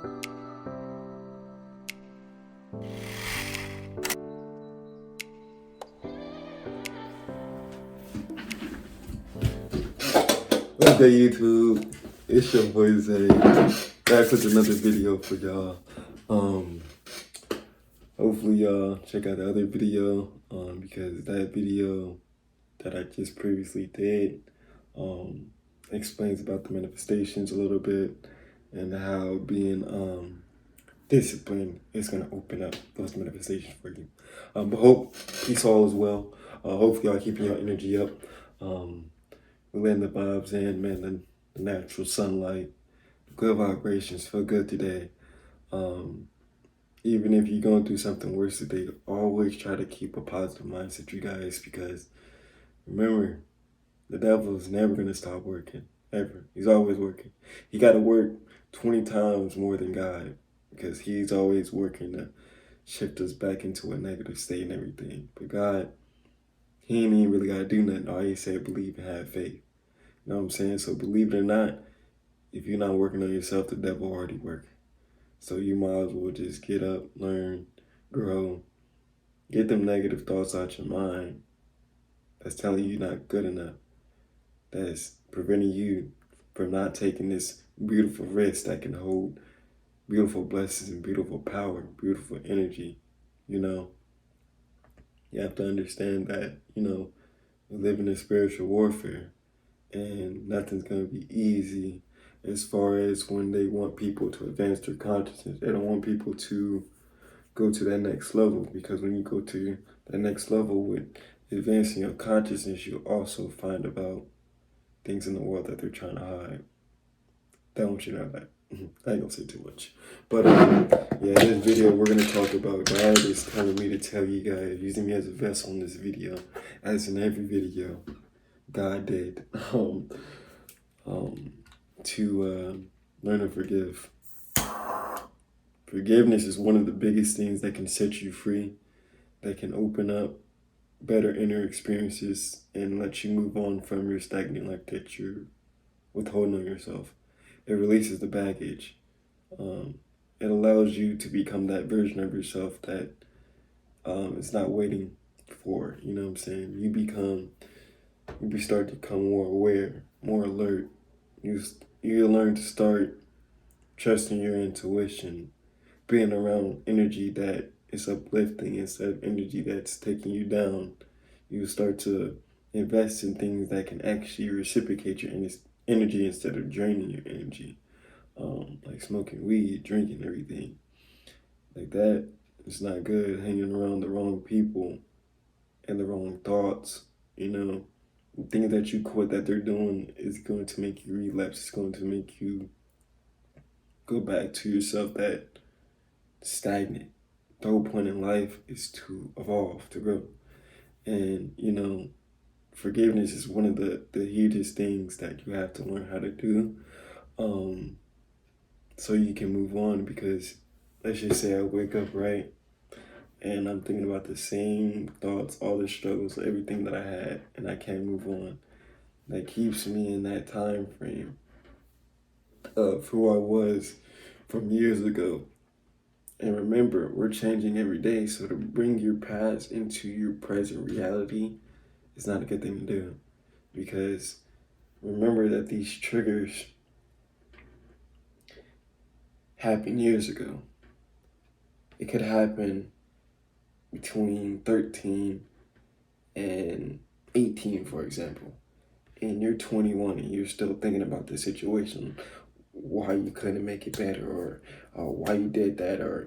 Okay, YouTube, it's your boy Zay, back with another video for y'all. Hopefully y'all check out the other video, because that video that I just previously did, explains about the manifestations a little bit and how being, disciplined is gonna open up those manifestations for you. But hope peace all is well. Hopefully y'all keeping your energy up. We letting the vibes in, man, the natural sunlight, good vibrations, feel good today. Even if you're going through something worse today, always try to keep a positive mindset, you guys, because remember, the devil is never going to stop working, ever. He's always working. He got to work 20 times more than God, because he's always working to shift us back into a negative state and everything. But God, he ain't even really got to do nothing. All he said, believe and have faith. You know what I'm saying? So believe it or not, if you're not working on yourself, the devil already working. So you might as well just get up, learn, grow, get them negative thoughts out your mind that's telling you you're not good enough, that's preventing you from not taking this beautiful risk that can hold beautiful blessings and beautiful power, beautiful energy. You know, you have to understand that, we live in a spiritual warfare and nothing's going to be easy. As far as when they want people to advance their consciousness, they don't want people to go to that next level, because when you go to that next level with advancing your consciousness, you also find about things in the world that they're trying to hide. They don't want you to know that. I ain't gonna say too much. But yeah, in this video, we're gonna talk about God is telling me to tell you guys, using me as a vessel in this video, as in every video, God did. To learn to forgive. Forgiveness is one of the biggest things that can set you free, that can open up better inner experiences and let you move on from your stagnant life that you're withholding on yourself. It releases the baggage. It allows you to become that version of yourself that is not waiting for, you know what I'm saying? You start to become more aware, more alert. You learn to start trusting your intuition, being around energy that is uplifting instead of energy that's taking you down. You start to invest in things that can actually reciprocate your energy instead of draining your energy. Like smoking weed, drinking, everything. Like that, it's not good. Hanging around the wrong people and the wrong thoughts, things that you quit that they're doing is going to make you relapse. It's going to make you go back to yourself that stagnant. The whole point in life is to evolve, to grow. And, forgiveness is one of the hugest things that you have to learn how to do, so you can move on. Because let's just say I wake up, right? And I'm thinking about the same thoughts, all the struggles, everything that I had, and I can't move on. That keeps me in that time frame of who I was from years ago. And remember, we're changing every day, so to bring your past into your present reality is not a good thing to do. Because remember that these triggers happened years ago. It could happen between 13 and 18, for example, and you're 21 and you're still thinking about the situation, why you couldn't make it better, or why you did that, or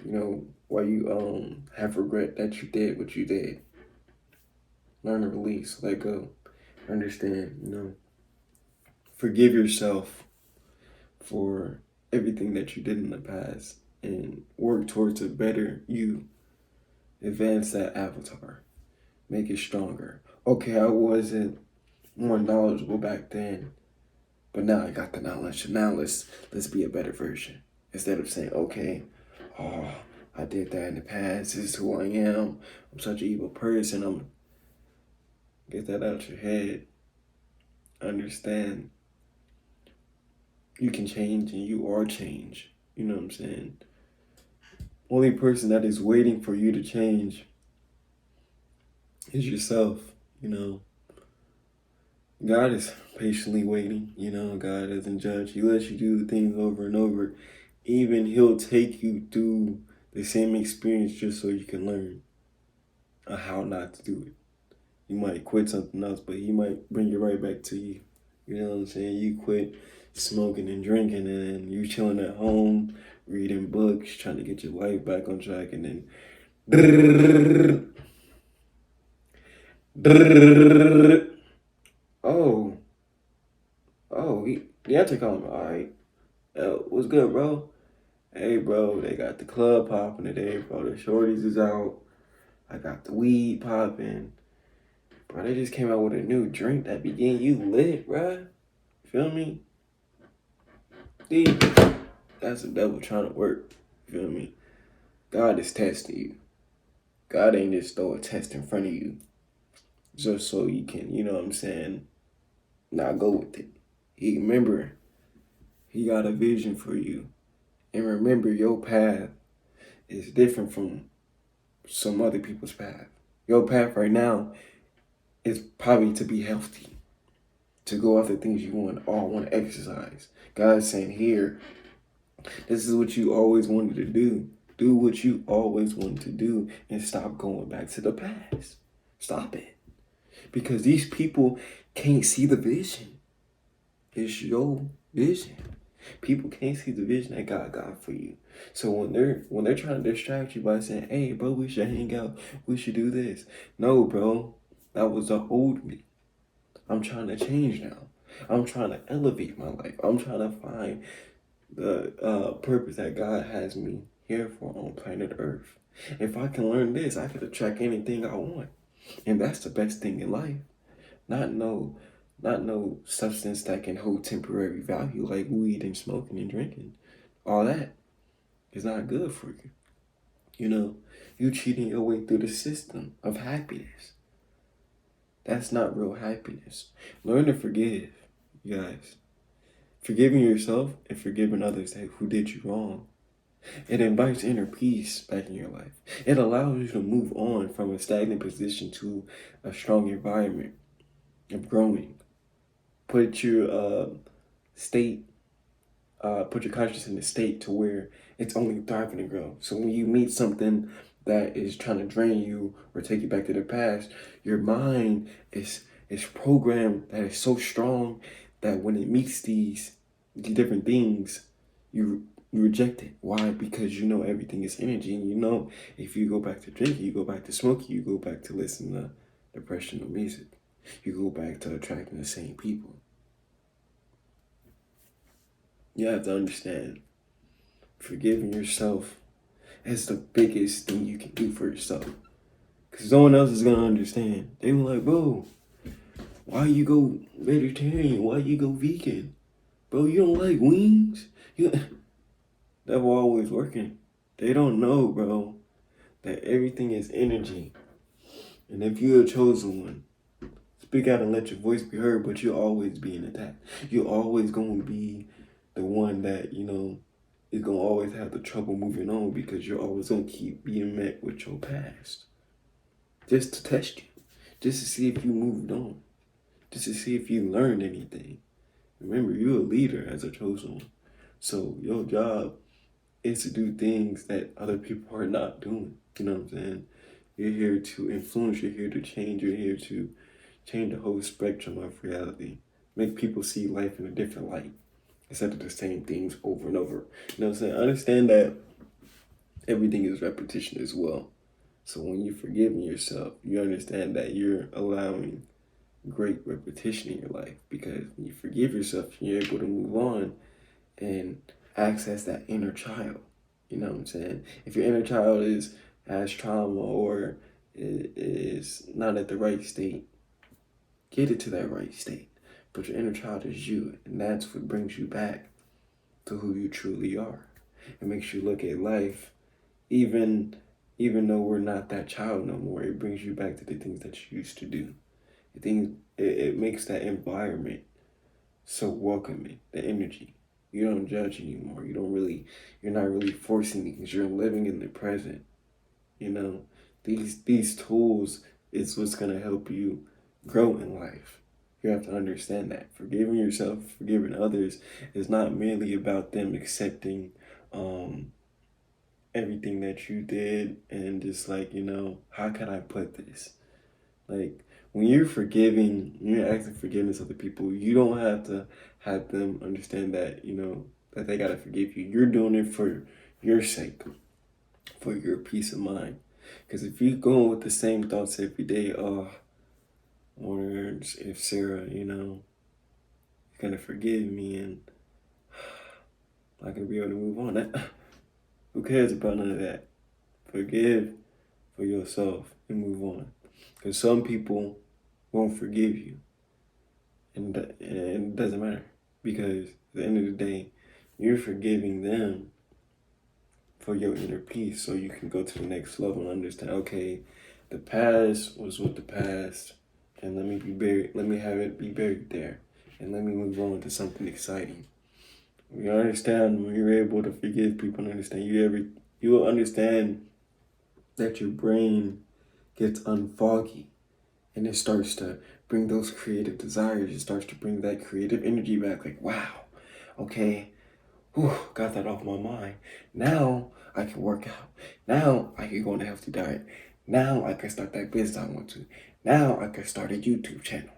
why you have regret that you did what you did. Learn to release, let go, understand, forgive yourself for everything that you did in the past and work towards a better you. Advance that avatar. Make it stronger. Okay, I wasn't more knowledgeable back then, but now I got the knowledge. So now let's be a better version. Instead of saying, okay, oh, I did that in the past. This is who I am. I'm such an evil person. Get that out your head. Understand you can change and you are change. You know what I'm saying? Only person that is waiting for you to change is yourself. You know, God is patiently waiting. You know, God doesn't judge. He lets you do the things over and over. Even He'll take you through the same experience just so you can learn how not to do it. You might quit something else, but He might bring you right back to you. You know what I'm saying? You quit smoking and drinking, and you chilling at home, reading books, trying to get your life back on track, and then oh, the answer calling. All right, what's good, bro? Hey, bro, they got the club popping today, bro. The shorties is out. I got the weed popping. Bro, they just came out with a new drink that be getting you lit, bro. Feel me? Dude, that's the devil trying to work. Feel me? God is testing you. God ain't just throw a test in front of you just so you can, you know what I'm saying, not go with it. He got a vision for you. And remember, your path is different from some other people's path. Your path right now is probably to be healthy, to go after things you want to exercise. God's saying here, this is what you always wanted to do. Do what you always wanted to do and stop going back to the past. Stop it. Because these people can't see the vision. It's your vision. People can't see the vision that God got for you. So when they're trying to distract you by saying, hey bro, we should hang out, we should do this. No, bro. That was the old me. I'm trying to change now. I'm trying to elevate my life. I'm trying to find the purpose that God has me here for on planet Earth. If I can learn this, I could attract anything I want. And that's the best thing in life. Not no substance that can hold temporary value like weed and smoking and drinking. All that is not good for you. You know, you cheating your way through the system of happiness. That's not real happiness. Learn to forgive, you guys. Forgiving yourself and forgiving others who did you wrong. It invites inner peace back in your life. It allows you to move on from a stagnant position to a strong environment of growing. Put your put your consciousness in a state to where it's only thriving and grow. So when you meet something that is trying to drain you or take you back to the past, your mind is programmed that is so strong that when it meets these different things, you reject it. Why? Because you know everything is energy, and you know if you go back to drinking, you go back to smoking, you go back to listening to depressional music, you go back to attracting the same people. You have to understand, forgiving yourself is the biggest thing you can do for yourself. Because no one else is going to understand. They were like, bro, why you go vegetarian? Why you go vegan? Bro, you don't like wings? That will always working. They don't know, bro, that everything is energy. And if you're a chosen one, speak out and let your voice be heard, but you'll always be in attack. You're always going to be the one that, you know, is going to always have the trouble moving on because you're always going to keep being met with your past. Just to test you. Just to see if you moved on. Just to see if you learned anything. Remember, you're a leader as a chosen one. So your job is to do things that other people are not doing. You know what I'm saying? You're here to influence. You're here to change. You're here to change the whole spectrum of reality. Make people see life in a different light instead of the same things over and over. You know what I'm saying? Understand that everything is repetition as well. So when you're forgiving yourself, you understand that you're allowing great repetition in your life, because when you forgive yourself, you're able to move on and access that inner child. You know what I'm saying? If your inner child has trauma or is not at the right state, get it to that right state. But your inner child is you, and that's what brings you back to who you truly are. It makes you look at life, even though we're not that child no more. It brings you back to the things that you used to do. It makes that environment so welcoming, the energy. You don't judge anymore. You're not really forcing it because you're living in the present. You know, these tools is what's gonna help you grow in life. You have to understand that forgiving yourself, forgiving others, is not merely about them accepting everything that you did and just like, how can I put this? Like when you're forgiving, you're asking forgiveness of the people, you don't have to have them understand that, that they gotta forgive you. You're doing it for your sake, for your peace of mind. Because if you go with the same thoughts every day, oh, I wonder if Sarah, is gonna forgive me and I'm not gonna be able to move on. Who cares about none of that? Forgive for yourself and move on. Because some people won't forgive you, and it doesn't matter. Because at the end of the day, you're forgiving them for your inner peace so you can go to the next level and understand, okay, the past was with the past, and let me have it be buried there, and let me move on to something exciting. You understand when you're able to forgive people and understand you will understand that your brain gets unfoggy and it starts to bring those creative desires. It starts to bring that creative energy back. Like, wow, okay, whew, got that off my mind. Now I can work out. Now I can go on a healthy diet. Now I can start that business I want to. Now I can start a YouTube channel.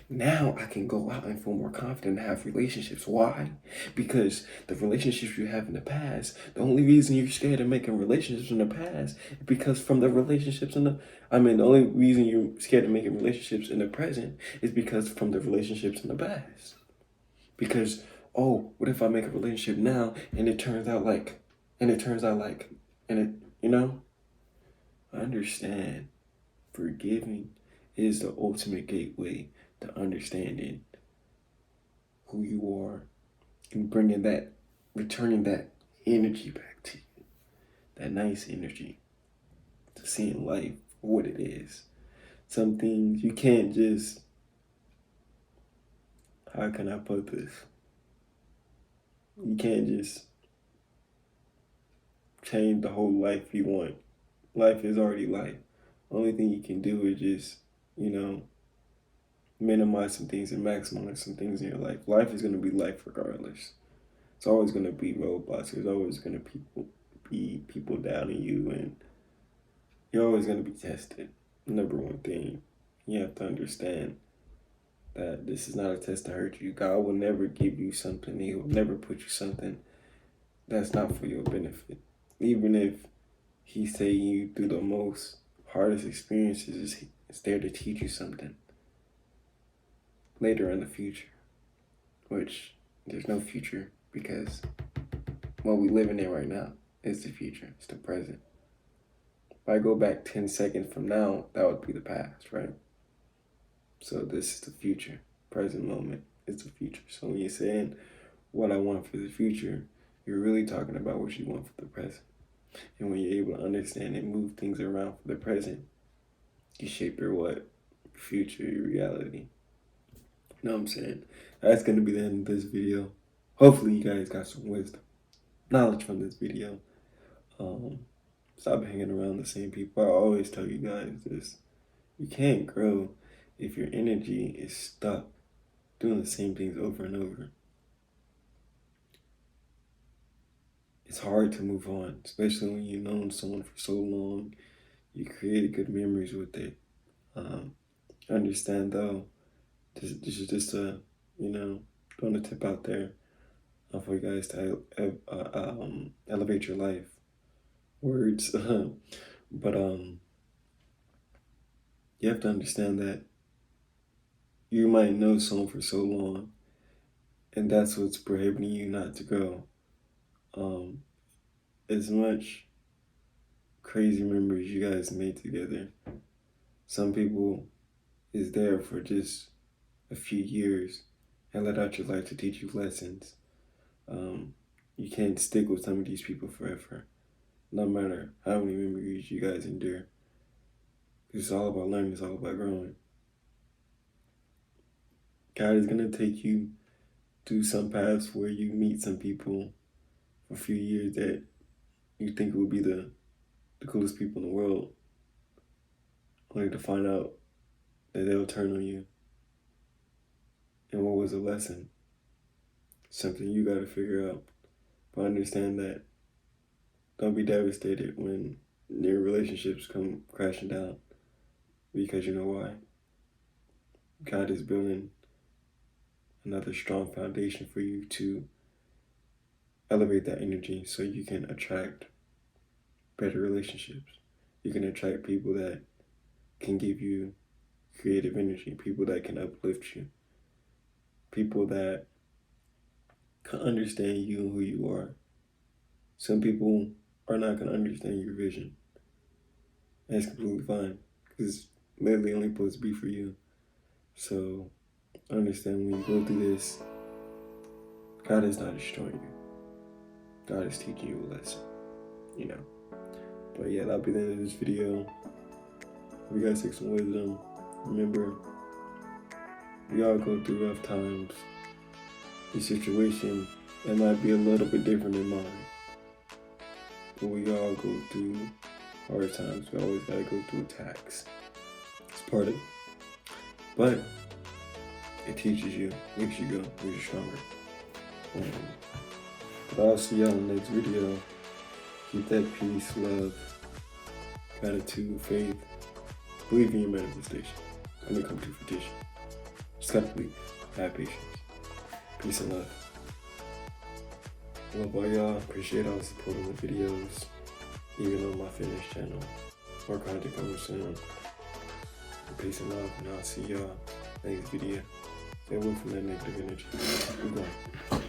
Now I can go out and feel more confident and have relationships. Why? Because the relationships you have in the past, the only reason you're scared of making relationships in the past is because from the relationships the only reason you're scared of making relationships in the present is because from the relationships in the past. Because, oh, what if I make a relationship now and it turns out like, I understand forgiving is the ultimate gateway to understanding who you are and returning that energy back to you, that nice energy to seeing life for what it is. Some things you can't just, how can I put this? You can't just change the whole life you want. Life is already life. Only thing you can do is just, minimize some things and maximize some things in your life. Life is going to be life regardless. It's always going to be roadblocks. There's always going to be people doubting you, and you're always going to be tested. Number one thing, you have to understand that this is not a test to hurt you. God will never give you something. He will never put you something that's not for your benefit. Even if He's taking you through the most hardest experiences, it's there to teach you something later in the future, which there's no future because what we living in right now is the future. It's the present. If I go back 10 seconds from now, that would be the past, right? So this is the future. Present moment is the future. So when you're saying what I want for the future, you're really talking about what you want for the present. And when you're able to understand and move things around for the present, you shape your what? Future, your reality. You know what I'm saying? That's going to be the end of this video. Hopefully you guys got some wisdom, knowledge from this video. Stop hanging around the same people. I always tell you guys this. You can't grow if your energy is stuck doing the same things over and over. It's hard to move on, especially when you've known someone for so long. You created good memories with it. Understand though, this is just throwing a tip out there for you guys to elevate your life. Words, but you have to understand that you might know someone for so long, and that's what's prohibiting you not to grow. As much crazy memories you guys made together, some people is there for just a few years and let out your life to teach you lessons. You can't stick with some of these people forever, no matter how many memories you guys endure. It's all about learning, it's all about growing. God is going to take you do some paths where you meet some people for a few years that you think will be the coolest people in the world, only to find out that they'll turn on you. And what was the lesson? Something you got to figure out. But understand that don't be devastated when your relationships come crashing down, because you know why? God is building another strong foundation for you to elevate that energy so you can attract better relationships. You can attract people that can give you creative energy, people that can uplift you, people that can understand you and who you are. Some people are not going to understand your vision. That's completely fine, because it's literally only supposed to be for you. So understand when you go through this, God is not destroying you. God is teaching you a lesson, you know. But yeah, that'll be the end of this video. We gotta take some wisdom. Remember, we all go through rough times. Your situation, it might be a little bit different than mine, but we all go through hard times. We always gotta go through attacks. It's part of it. But it teaches you, makes you go, makes you stronger. But I'll see y'all in the next video. Keep that peace, love, gratitude, faith. Believe in your manifestation. It's gonna come to fruition. Just gotta believe. Have patience. Peace and love. Love all y'all. Appreciate all the support on the videos. Even on my fitness channel. More content coming soon. Peace and love, and I'll see y'all next video. Stay away from that negative energy. We're going.